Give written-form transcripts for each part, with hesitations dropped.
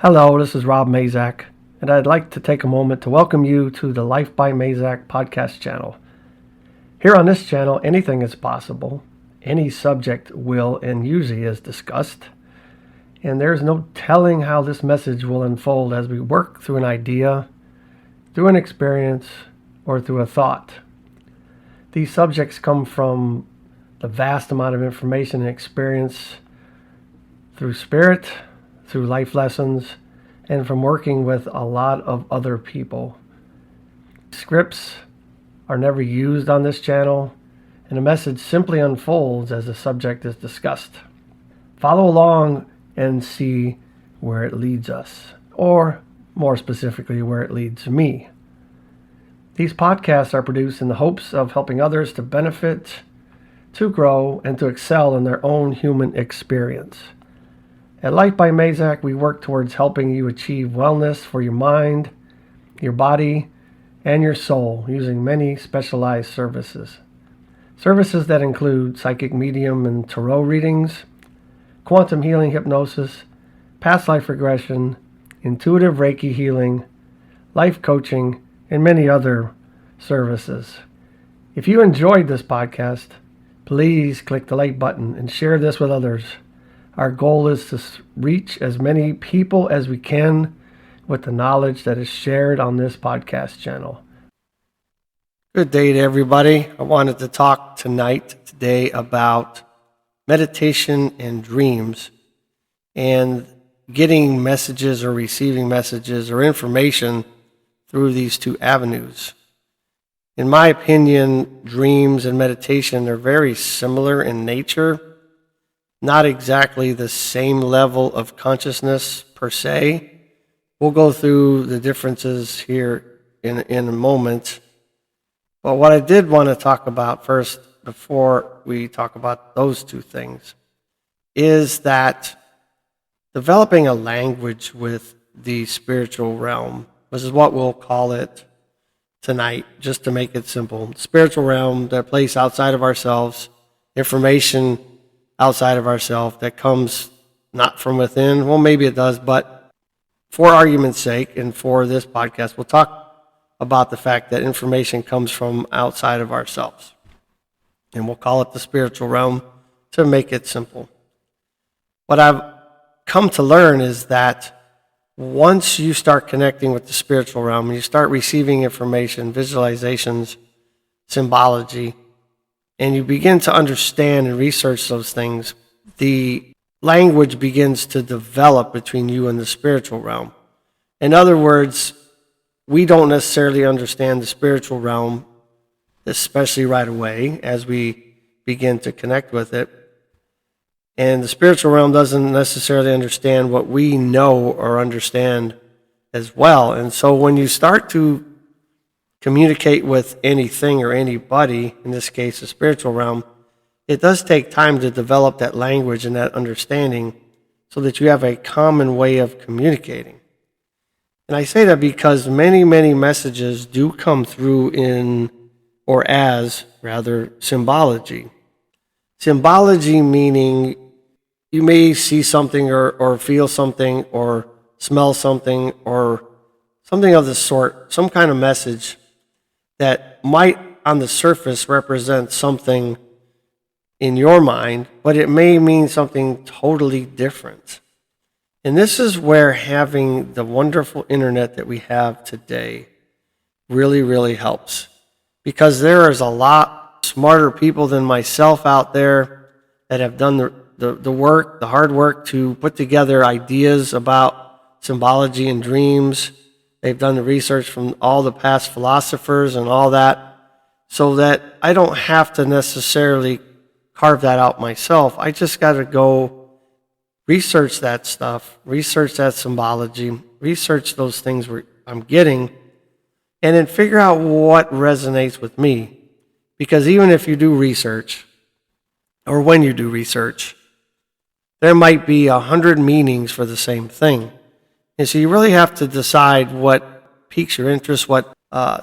Hello, this is Rob Mazak, and I'd like to take a moment to welcome you to the Life by Mazak podcast channel. Here on this channel, anything is possible. Any subject will and usually is discussed, and there's no telling how this message will unfold as we work through an idea, through an experience, or through a thought. These subjects come from the vast amount of information and experience through spirit, through life lessons, and from working with a lot of other people. Scripts are never used on this channel, and the message simply unfolds as the subject is discussed. Follow along and see where it leads us, or more specifically, where it leads me. These podcasts are produced in the hopes of helping others to benefit, to grow, and to excel in their own human experience. At Life by Mazak, we work towards helping you achieve wellness for your mind, your body, and your soul using many specialized services. Services that include psychic medium and tarot readings, quantum healing hypnosis, past life regression, intuitive Reiki healing, life coaching, and many other services. If you enjoyed this podcast, please click the like button and share this with others. Our goal is to reach as many people as we can with the knowledge that is shared on this podcast channel. Good day to everybody. I wanted to talk today about meditation and dreams and getting messages or receiving messages or information through these two avenues. In my opinion, dreams and meditation are very similar in nature. Not exactly the same level of consciousness per se. We'll go through the differences here in a moment. But what I did want to talk about first, before we talk about those two things, is that developing a language with the spiritual realm, this is what we'll call it tonight, just to make it simple. The spiritual realm, that place outside of ourselves, information outside of ourselves that comes not from within. Well, maybe it does, but for argument's sake and for this podcast, we'll talk about the fact that information comes from outside of ourselves. And we'll call it the spiritual realm to make it simple. What I've come to learn is that once you start connecting with the spiritual realm, and you start receiving information, visualizations, symbology, and you begin to understand and research those things, the language begins to develop between you and the spiritual realm. In other words, we don't necessarily understand the spiritual realm, especially right away as we begin to connect with it. And the spiritual realm doesn't necessarily understand what we know or understand as well. And so when you start to communicate with anything or anybody, in this case the spiritual realm, it does take time to develop that language and that understanding so that you have a common way of communicating. And I say that because many messages do come through as symbology. Symbology meaning you may see something or feel something or smell something or something of the sort, some kind of message that might on the surface represent something in your mind, but it may mean something totally different. And this is where having the wonderful internet that we have today really helps. Because there is a lot smarter people than myself out there that have done the work, the hard work to put together ideas about symbology and dreams. They've done the research from all the past philosophers and all that, so that I don't have to necessarily carve that out myself. I just got to go research that stuff, research that symbology, research those things I'm getting, and then figure out what resonates with me. Because even if you do research, or when you do research, there might be 100 meanings for the same thing. And so you really have to decide what piques your interest, what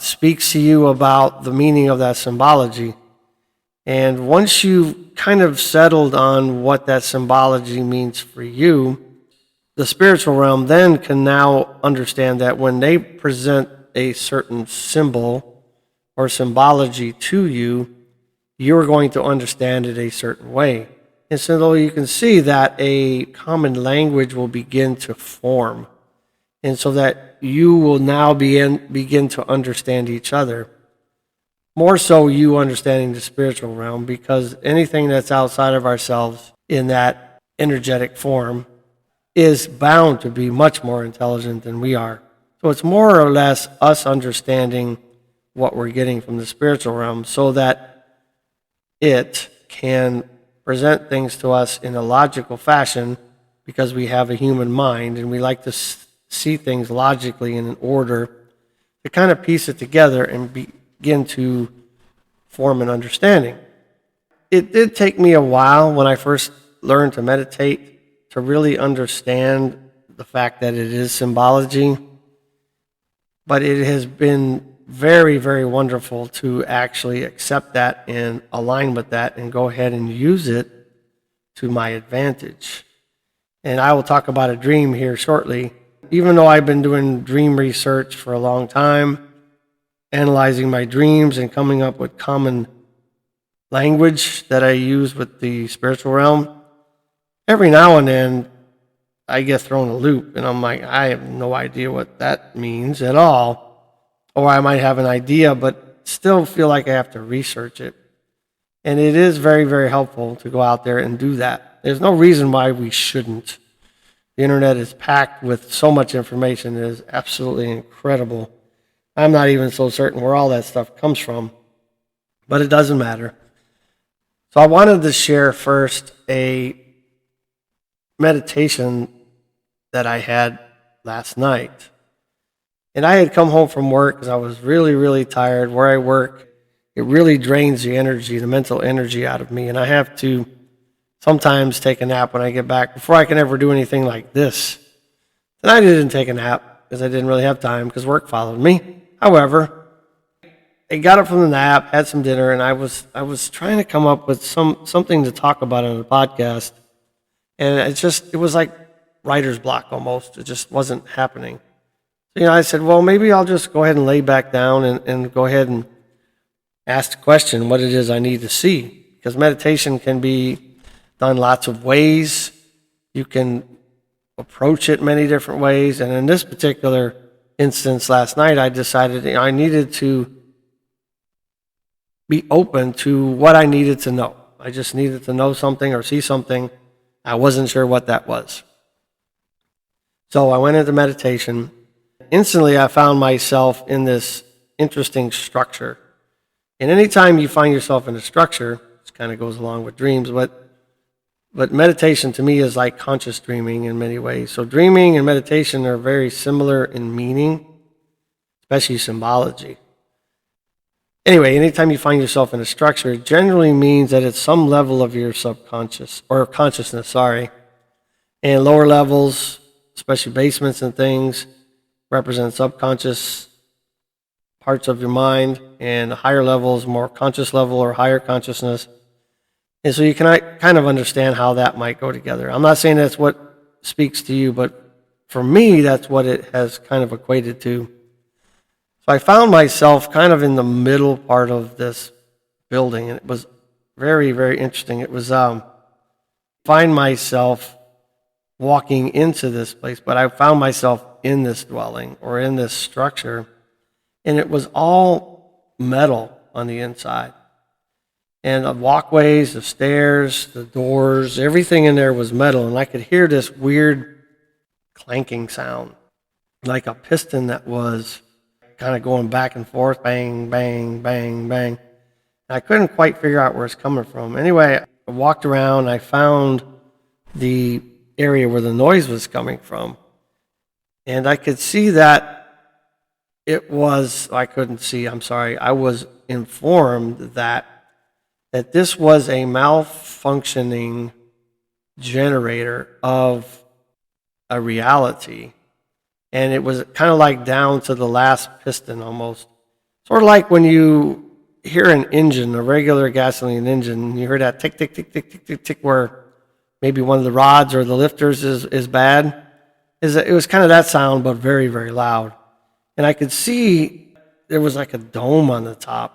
speaks to you about the meaning of that symbology. And once you've kind of settled on what that symbology means for you, the spiritual realm then can now understand that when they present a certain symbol or symbology to you, you're going to understand it a certain way. And so you can see that a common language will begin to form. And so that you will now begin to understand each other. More so you understanding the spiritual realm, because anything that's outside of ourselves in that energetic form is bound to be much more intelligent than we are. So it's more or less us understanding what we're getting from the spiritual realm so that it can present things to us in a logical fashion, because we have a human mind and we like to see things logically in an order, to kind of piece it together and begin to form an understanding. It did take me a while when I first learned to meditate to really understand the fact that it is symbology, but it has been very, very wonderful to actually accept that and align with that and go ahead and use it to my advantage. And I will talk about a dream here shortly. Even though I've been doing dream research for a long time, analyzing my dreams and coming up with common language that I use with the spiritual realm, every now and then I get thrown a loop and I'm like, I have no idea what that means at all. Or I might have an idea, but still feel like I have to research it. And it is very, very helpful to go out there and do that. There's no reason why we shouldn't. The internet is packed with so much information. It is absolutely incredible. I'm not even so certain where all that stuff comes from, but it doesn't matter. So I wanted to share first a meditation that I had last night. And I had come home from work because I was really, really tired. Where I work, it really drains the energy, the mental energy out of me. And I have to sometimes take a nap when I get back before I can ever do anything like this. And I didn't take a nap because I didn't really have time because work followed me. However, I got up from the nap, had some dinner, and I was trying to come up with something to talk about on the podcast. And it was like writer's block almost. It just wasn't happening. So, I said, well, maybe I'll just go ahead and lay back down and go ahead and ask the question what it is I need to see. Because meditation can be done lots of ways. You can approach it many different ways. And in this particular instance last night, I decided I needed to be open to what I needed to know. I just needed to know something or see something. I wasn't sure what that was. So I went into meditation. Instantly, I found myself in this interesting structure. And anytime you find yourself in a structure, this kind of goes along with dreams, but meditation to me is like conscious dreaming in many ways. So dreaming and meditation are very similar in meaning, especially symbology. Anyway, anytime you find yourself in a structure, it generally means that it's some level of your subconscious, or consciousness, and lower levels, especially basements and things, represent subconscious parts of your mind, and higher levels, more conscious level or higher consciousness. And so you can kind of understand how that might go together. I'm not saying that's what speaks to you, but for me, that's what it has kind of equated to. So I found myself kind of in the middle part of this building, and it was very, very interesting. It was find myself walking into this place, but I found myself in this dwelling or in this structure, and it was all metal on the inside. And the walkways, the stairs, the doors, everything in there was metal, and I could hear this weird clanking sound, like a piston that was kind of going back and forth, bang, bang, bang, bang. I couldn't quite figure out where it's coming from. Anyway, I walked around, I found the area where the noise was coming from. And I could see that I was informed that this was a malfunctioning generator of a reality. And it was kind of like down to the last piston almost. Sort of like when you hear an engine, a regular gasoline engine, you hear that tick, tick, tick, tick, tick, tick, tick, where maybe one of the rods or the lifters is bad. is that it was kind of that sound, but very, very loud. And I could see there was like a dome on the top.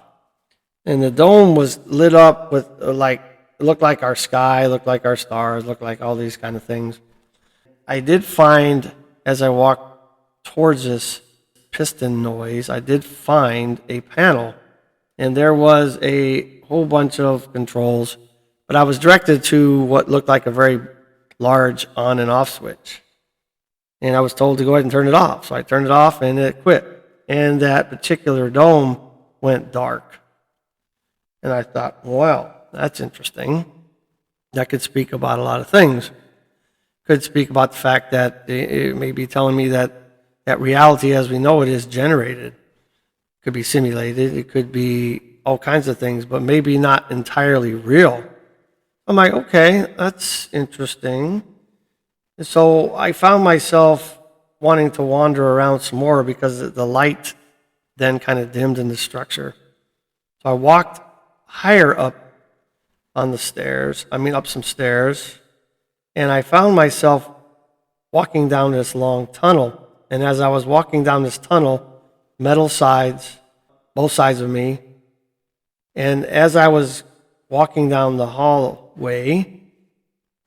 And the dome was lit up with it looked like our sky, looked like our stars, looked like all these kind of things. I did find, as I walked towards this piston noise, I did find a panel. And there was a whole bunch of controls, but I was directed to what looked like a very large on and off switch. And I was told to go ahead and turn it off. So I turned it off and it quit. And that particular dome went dark. And I thought, well, that's interesting. That could speak about a lot of things. Could speak about the fact that it may be telling me that reality as we know it is generated. It could be simulated. It could be all kinds of things, but maybe not entirely real. I'm like, okay, that's interesting. And so I found myself wanting to wander around some more because the light then kind of dimmed in the structure. So I walked higher up on the stairs, up some stairs, and I found myself walking down this long tunnel. And as I was walking down this tunnel, metal sides, both sides of me, and as I was walking down the hallway,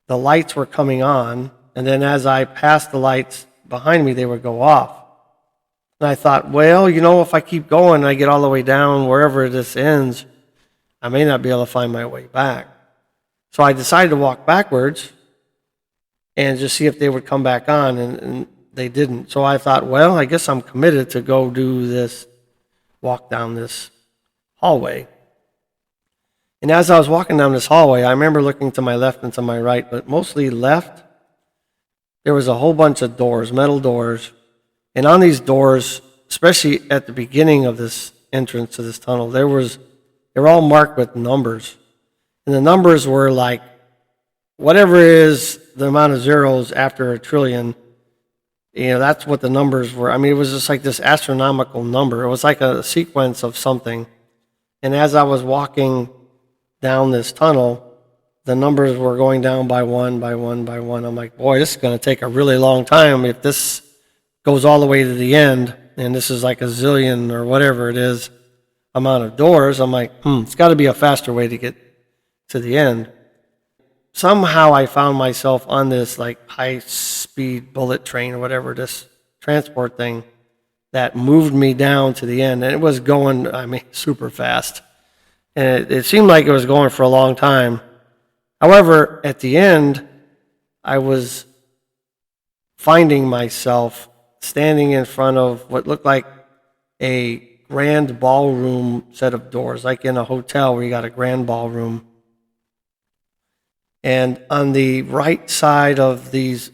the lights were coming on, and then as I passed the lights behind me, they would go off. And I thought, well, if I keep going and I get all the way down wherever this ends, I may not be able to find my way back. So I decided to walk backwards and just see if they would come back on, and they didn't. So I thought, well, I guess I'm committed to go do this, walk down this hallway. And as I was walking down this hallway, I remember looking to my left and to my right, but mostly left, there was a whole bunch of doors, metal doors. And on these doors, especially at the beginning of this entrance to this tunnel, they were all marked with numbers. And the numbers were like, whatever is the amount of zeros after a trillion, that's what the numbers were. It was just like this astronomical number. It was like a sequence of something. And as I was walking down this tunnel, the numbers were going down by one, by one, by one. I'm like, boy, this is going to take a really long time if this goes all the way to the end, and this is like a zillion or whatever it is amount of doors. I'm like, it's got to be a faster way to get to the end. Somehow I found myself on this like high-speed bullet train or whatever, this transport thing that moved me down to the end, and it was going, super fast. And it seemed like it was going for a long time. However, at the end, I was finding myself standing in front of what looked like a grand ballroom set of doors, like in a hotel where you got a grand ballroom. And on the right side of these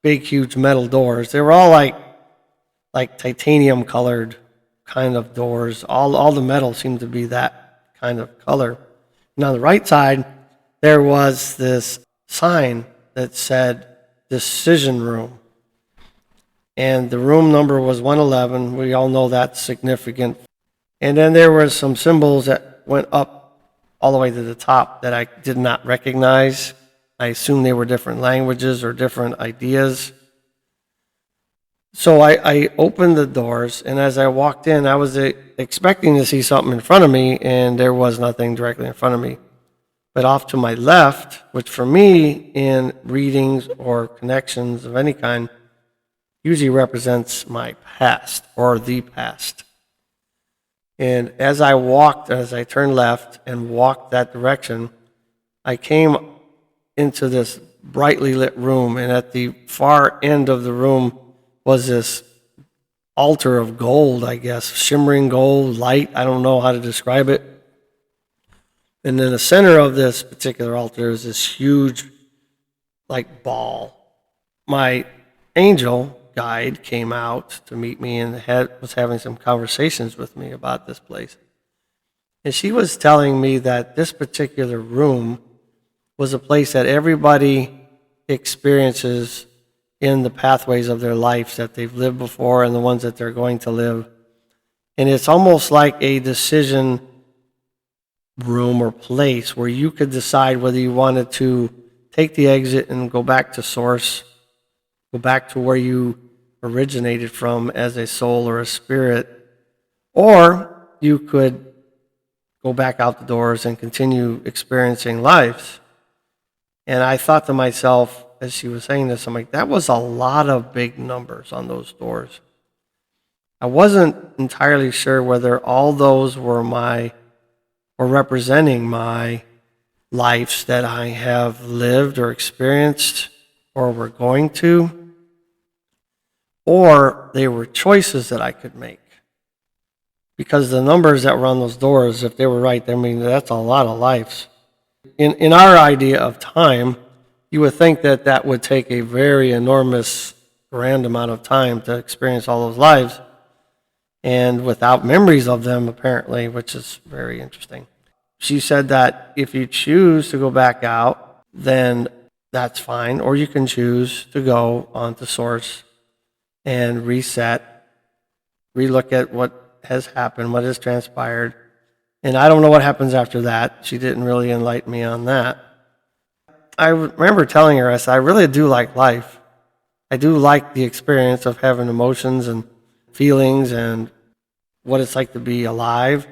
big, huge metal doors, they were all like titanium colored kind of doors. All the metal seemed to be that kind of color. And on the right side, there was this sign that said decision room. And the room number was 111. We all know that's significant. And then there were some symbols that went up all the way to the top that I did not recognize. I assumed they were different languages or different ideas. So I opened the doors, and as I walked in, I was expecting to see something in front of me, and there was nothing directly in front of me. But off to my left, which for me in readings or connections of any kind, usually represents my past or the past. And as I turned left and walked that direction, I came into this brightly lit room, and at the far end of the room was this altar of gold, I guess, shimmering gold, light, I don't know how to describe it. And in the center of this particular altar is this huge, ball. My angel guide came out to meet me and was having some conversations with me about this place. And she was telling me that this particular room was a place that everybody experiences in the pathways of their lives that they've lived before and the ones that they're going to live. And it's almost like a decision room or place where you could decide whether you wanted to take the exit and go back to source, go back to where you originated from as a soul or a spirit, or you could go back out the doors and continue experiencing life. And I thought to myself, as she was saying this, I'm like, that was a lot of big numbers on those doors. I wasn't entirely sure whether all those were representing my lives that I have lived or experienced or were going to, or they were choices that I could make. Because the numbers that were on those doors, if they were right, I mean, that's a lot of lives. In our idea of time, you would think that that would take a very enormous, grand amount of time to experience all those lives, and without memories of them, apparently, which is very interesting. She said that if you choose to go back out, then that's fine, or you can choose to go onto Source and reset, relook at what has happened, what has transpired. And I don't know what happens after that. She didn't really enlighten me on that. I remember telling her, I said, I really do like life. I do like the experience of having emotions and feelings and what it's like to be alive.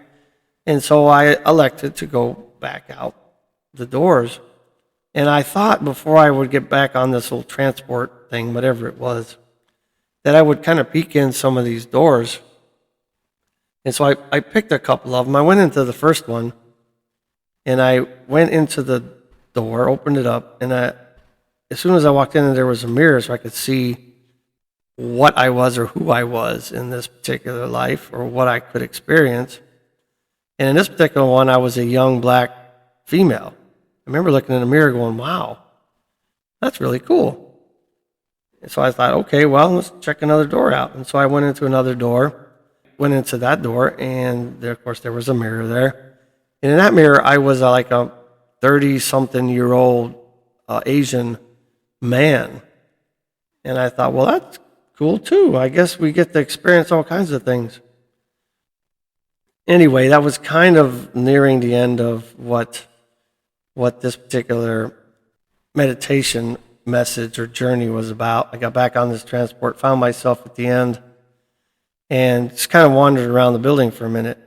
And so I elected to go back out the doors. And I thought before I would get back on this little transport thing, whatever it was, that I would kind of peek in some of these doors. And so I picked a couple of them. I went into the first one, and I went into the door, opened it up, and as soon as I walked in, there was a mirror so I could see what I was or who I was in this particular life or what I could experience. And in this particular one, I was a young black female. I remember looking in the mirror going, wow, that's really cool. And so I thought, okay, well, let's check another door out. And so I went into another door. Went into that door, and there, of course, there was a mirror there. And in that mirror, I was like a 30-something-year-old Asian man. And I thought, well, that's cool, too. I guess we get to experience all kinds of things. Anyway, that was kind of nearing the end of what this particular meditation message or journey was about. I got back on this transport, found myself at the end, and just kind of wandered around the building for a minute.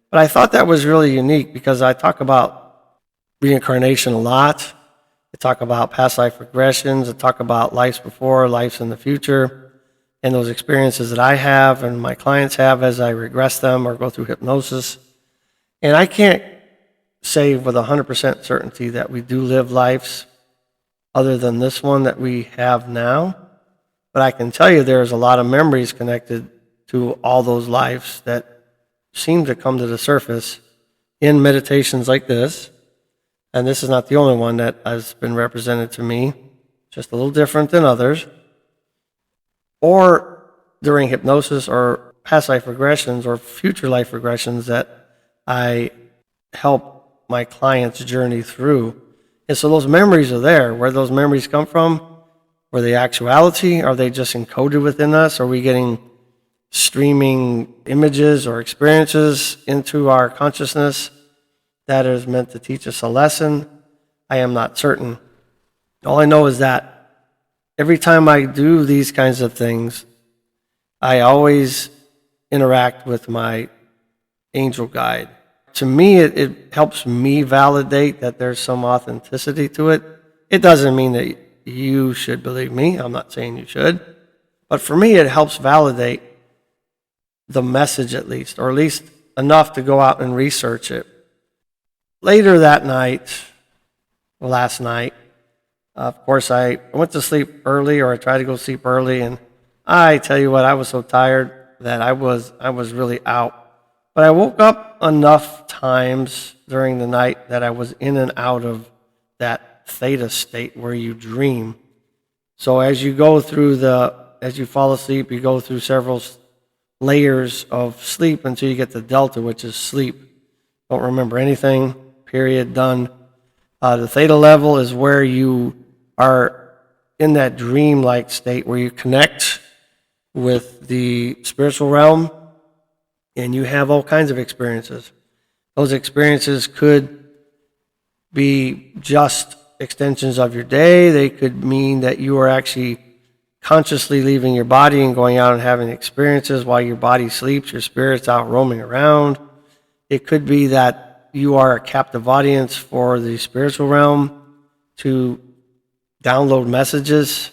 But I thought that was really unique because I talk about reincarnation a lot. I talk about past life regressions. I talk about lives before, lives in the future, and those experiences that I have and my clients have as I regress them or go through hypnosis. And I can't say with 100% certainty that we do live lives other than this one that we have now. But I can tell you there's a lot of memories connected to all those lives that seem to come to the surface in meditations like this. And this is not the only one that has been represented to me, just a little different than others. Or during hypnosis or past life regressions or future life regressions that I help my clients journey through. And so those memories are there. Where those memories come from, were they actuality? Are they just encoded within us? Are we getting streaming images or experiences into our consciousness that is meant to teach us a lesson? I am not certain. All I know is that every time I do these kinds of things, I always interact with my angel guide. To me, it helps me validate that there's some authenticity to it. It doesn't mean that you should believe me. I'm not saying you should. But for me, it helps validate the message at least, or at least enough to go out and research it. Later that night, last night, of course, I went to sleep early, or I tried to go sleep early, and I tell you what, I was so tired that I was really out. But I woke up enough times during the night that I was in and out of that theta state where you dream. So as you fall asleep, you go through several layers of sleep until you get to delta, which is sleep. Don't remember anything, period, done. The theta level is where you are in that dream-like state where you connect with the spiritual realm and you have all kinds of experiences. Those experiences could be just extensions of your day. They could mean that you are actually consciously leaving your body and going out and having experiences while your body sleeps, your spirit's out roaming around. It could be that you are a captive audience for the spiritual realm to download messages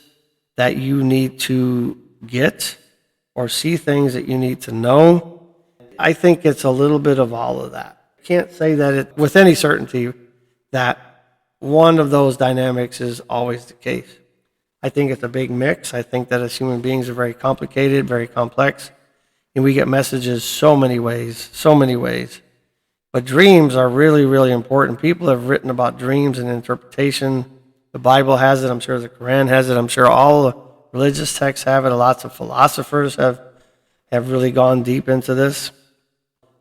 that you need to get or see things that you need to know. I think it's a little bit of all of that. I can't say that it with any certainty that one of those dynamics is always the case. I think it's a big mix. I think that as human beings are very complicated, very complex, and we get messages so many ways. But dreams are really, really important. People have written about dreams and interpretation. The Bible has it. I'm sure the Quran has it. I'm sure all the religious texts have it. Lots of philosophers have really gone deep into this.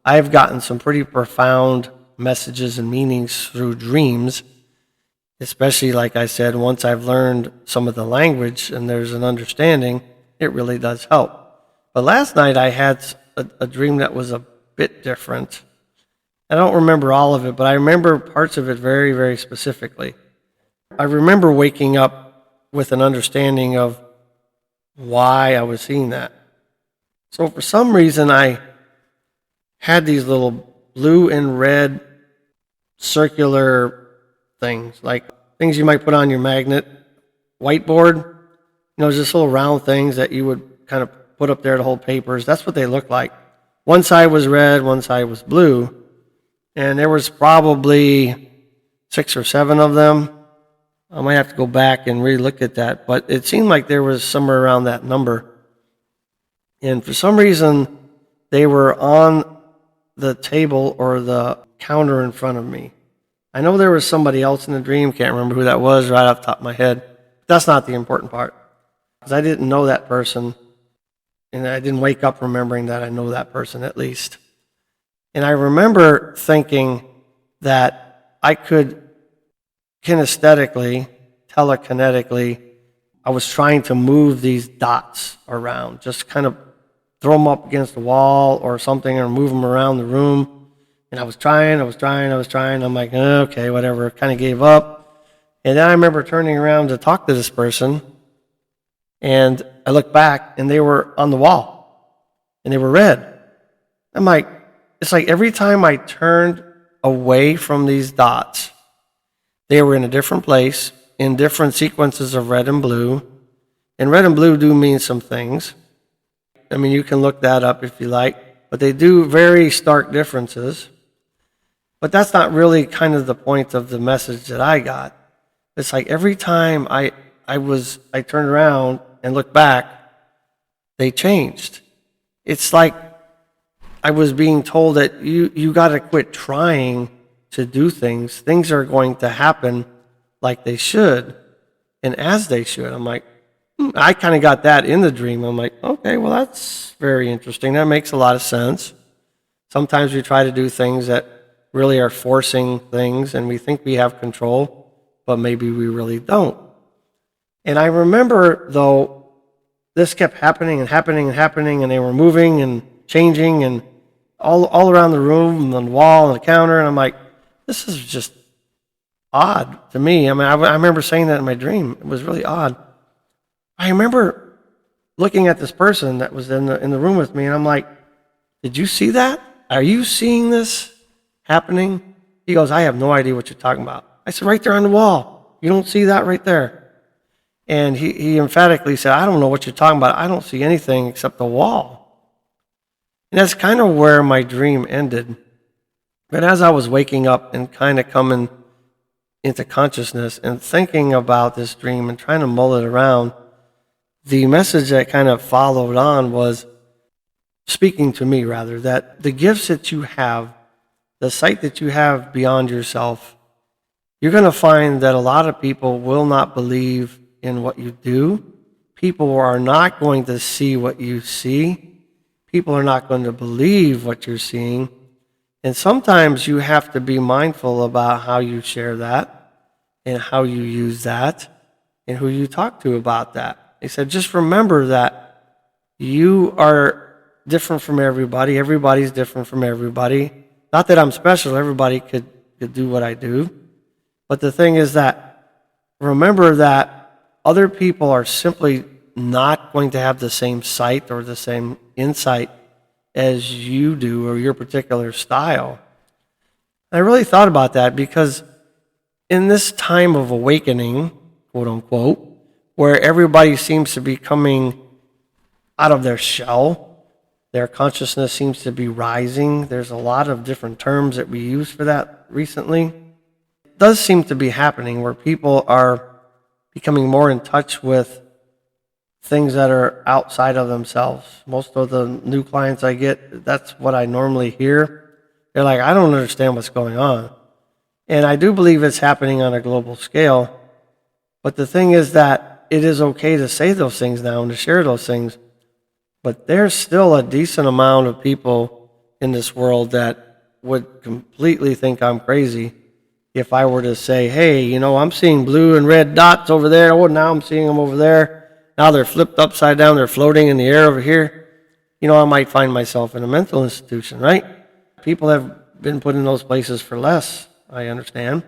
I've gotten some pretty profound messages and meanings through dreams, especially, like I said, once I've learned some of the language and there's an understanding, it really does help. But last night I had a dream that was a bit different. I don't remember all of it, but I remember parts of it very, very specifically. I remember waking up with an understanding of why I was seeing that. So for some reason, I had these little blue and red circular things, like things you might put on your magnet whiteboard. You know, just little round things that you would kind of put up there to hold papers. That's what they look like. One side was red, one side was blue. And there was probably 6 or 7 of them. I might have to go back and re-look at that, but it seemed like there was somewhere around that number. And for some reason, they were on the table or the counter in front of me. I know there was somebody else in the dream, can't remember who that was right off the top of my head. That's not the important part, because I didn't know that person, and I didn't wake up remembering that I know that person at least. And I remember thinking that I could kinesthetically, telekinetically, I was trying to move these dots around, just kind of throw them up against the wall or something or move them around the room. And I was trying. I'm like, okay, whatever, kind of gave up. And then I remember turning around to talk to this person, and I looked back, and they were on the wall, and they were red. I'm like, it's like every time I turned away from these dots, they were in a different place, in different sequences of red and blue. And red and blue do mean some things. I mean, you can look that up if you like, but they do very stark differences. But that's not really kind of the point of the message that I got. It's like every time I turned around and looked back, they changed. It's like I was being told that you got to quit trying to do things. Things are going to happen like they should and as they should. I'm like, I kind of got that in the dream. I'm like, okay, well, that's very interesting. That makes a lot of sense. Sometimes we try to do things that really are forcing things, and we think we have control, but maybe we really don't. And I remember, though, this kept happening, and they were moving and changing and all around the room and on the wall and the counter, and I'm like, this is just odd to me. I mean, I remember saying that in my dream. It was really odd. I remember looking at this person that was in the room with me, and I'm like, did you see that? Are you seeing this happening? He goes, I have no idea what you're talking about. I said, right there on the wall. You don't see that right there? And he emphatically said, I don't know what you're talking about. I don't see anything except the wall. And that's kind of where my dream ended. But as I was waking up and kind of coming into consciousness and thinking about this dream and trying to mull it around, the message that kind of followed on was speaking to me, rather, that the gifts that you have, the sight that you have beyond yourself, you're going to find that a lot of people will not believe in what you do. People are not going to see what you see. People are not going to believe what you're seeing. And sometimes you have to be mindful about how you share that and how you use that and who you talk to about that. He said, just remember that you are different from everybody. Everybody's different from everybody. Not that I'm special. Everybody could do what I do. But the thing is that remember that other people are simply not going to have the same sight or the same insight as you do or your particular style. I really thought about that because in this time of awakening, quote unquote, where everybody seems to be coming out of their shell, their consciousness seems to be rising. There's a lot of different terms that we use for that recently. It does seem to be happening where people are becoming more in touch with things that are outside of themselves. Most of the new clients I get, that's what I normally hear. They're like, I don't understand what's going on. And I do believe it's happening on a global scale. But the thing is that it is okay to say those things now and to share those things. But there's still a decent amount of people in this world that would completely think I'm crazy if I were to say, hey, I'm seeing blue and red dots over there. Oh, now I'm seeing them over there. Now they're flipped upside down. They're floating in the air over here. I might find myself in a mental institution, right? People have been put in those places for less, I understand.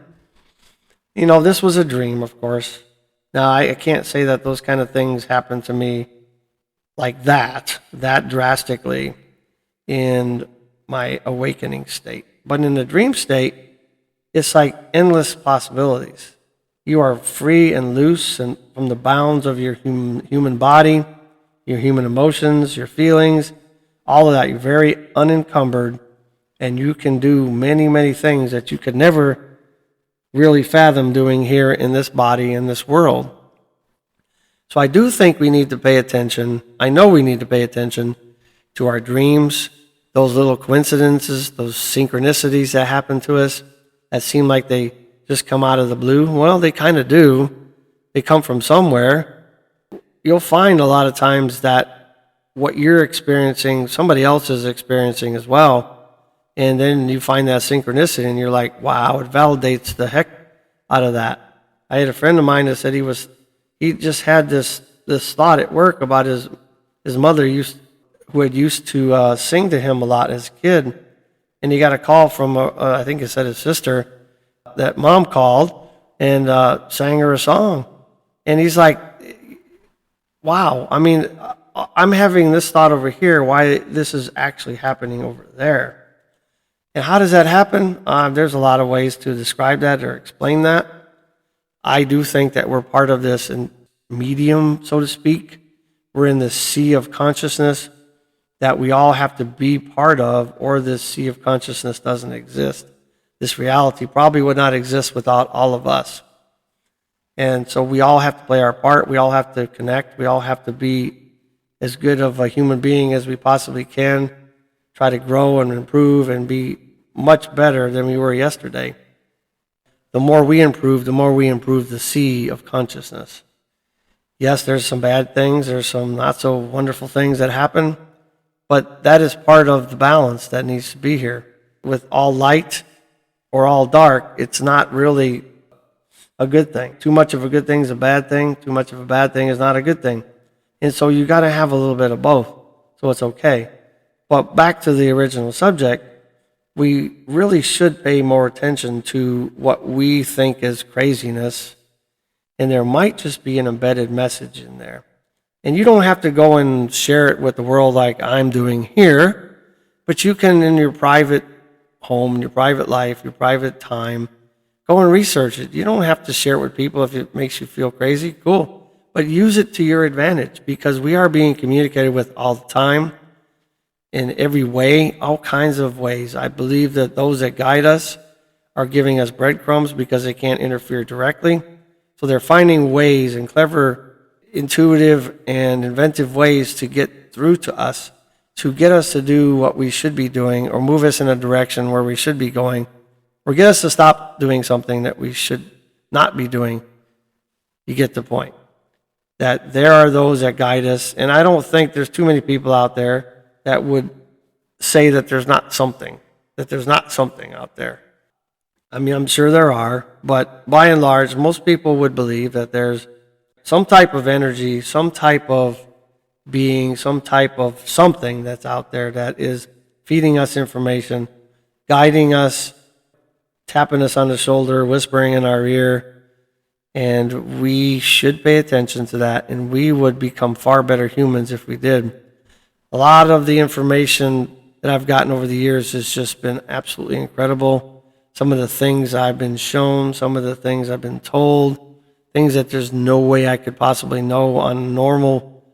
This was a dream, of course. Now, I can't say that those kind of things happen to me like that drastically in my awakening state. But in the dream state, it's like endless possibilities. You are free and loose and from the bounds of your human body, your human emotions, your feelings, all of that. You're very unencumbered, and you can do many, many things that you could never really fathom doing here in this body, in this world. So I do think we need to pay attention. I know we need to pay attention to our dreams, those little coincidences, those synchronicities that happen to us that seem like they just come out of the blue. Well, they kind of do. They come from somewhere. You'll find a lot of times that what you're experiencing, somebody else is experiencing as well. And then you find that synchronicity and you're like, wow, it validates the heck out of that. I had a friend of mine that said he just had this thought at work about his mother who had used to sing to him a lot as a kid. And he got a call from, I think it said his sister, that mom called and sang her a song. And he's like, wow, I'm having this thought over here, why this is actually happening over there. And how does that happen? There's a lot of ways to describe that or explain that. I do think that we're part of this medium, so to speak. We're in the sea of consciousness that we all have to be part of, or this sea of consciousness doesn't exist. This reality probably would not exist without all of us. And so we all have to play our part. We all have to connect. We all have to be as good of a human being as we possibly can. Try to grow and improve and be much better than we were yesterday. The more we improve the sea of consciousness. Yes, there's some bad things, there's some not so wonderful things that happen, but that is part of the balance that needs to be here. With all light or all dark, it's not really a good thing. Too much of a good thing is a bad thing. Too much of a bad thing is not a good thing. And so you got to have a little bit of both, so it's okay. But back to the original subject, we really should pay more attention to what we think is craziness, and there might just be an embedded message in there. And you don't have to go and share it with the world like I'm doing here, but you can, in your private home, in your private life, your private time, go and research it. You don't have to share it with people if it makes you feel crazy. Cool. But use it to your advantage, because we are being communicated with all the time. In every way, all kinds of ways. I believe that those that guide us are giving us breadcrumbs because they can't interfere directly. So they're finding ways and clever, intuitive, and inventive ways to get through to us, to get us to do what we should be doing or move us in a direction where we should be going, or get us to stop doing something that we should not be doing. You get the point. That there are those that guide us, and I don't think there's too many people out there that would say that there's not something out there. I'm sure there are, but by and large, most people would believe that there's some type of energy, some type of being, some type of something that's out there that is feeding us information, guiding us, tapping us on the shoulder, whispering in our ear, And we should pay attention to that, and we would become far better humans if we did. A lot of the information that I've gotten over the years has just been absolutely incredible. Some of the things I've been shown, some of the things I've been told, things that there's no way I could possibly know on a normal,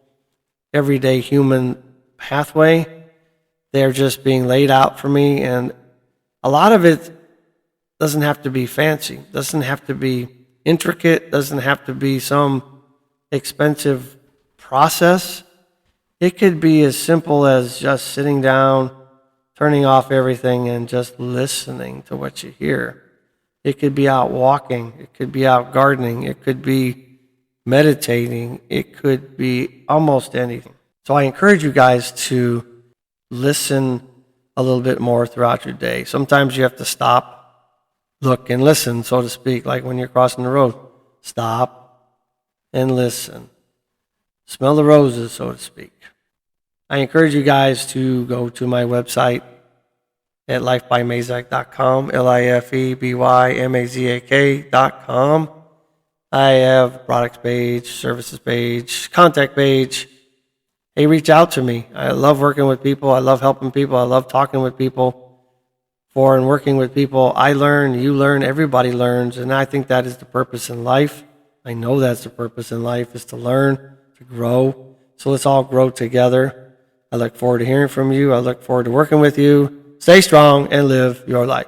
everyday human pathway. They're just being laid out for me, and a lot of it doesn't have to be fancy, doesn't have to be intricate, doesn't have to be some expensive process. It could be as simple as just sitting down, turning off everything, and just listening to what you hear. It could be out walking, it could be out gardening, it could be meditating, it could be almost anything. So I encourage you guys to listen a little bit more throughout your day. Sometimes you have to stop, look, and listen, so to speak, like when you're crossing the road. Stop and listen. Smell the roses, so to speak. I encourage you guys to go to my website at lifebymazak.com, lifebymazak.com. I have a products page, services page, contact page. Hey, reach out to me. I love working with people. I love helping people. I love talking with people. And working with people, I learn, you learn, everybody learns, and I think that is the purpose in life. I know that's the purpose in life, is to learn, to grow. So let's all grow together. I look forward to hearing from you. I look forward to working with you. Stay strong and live your life.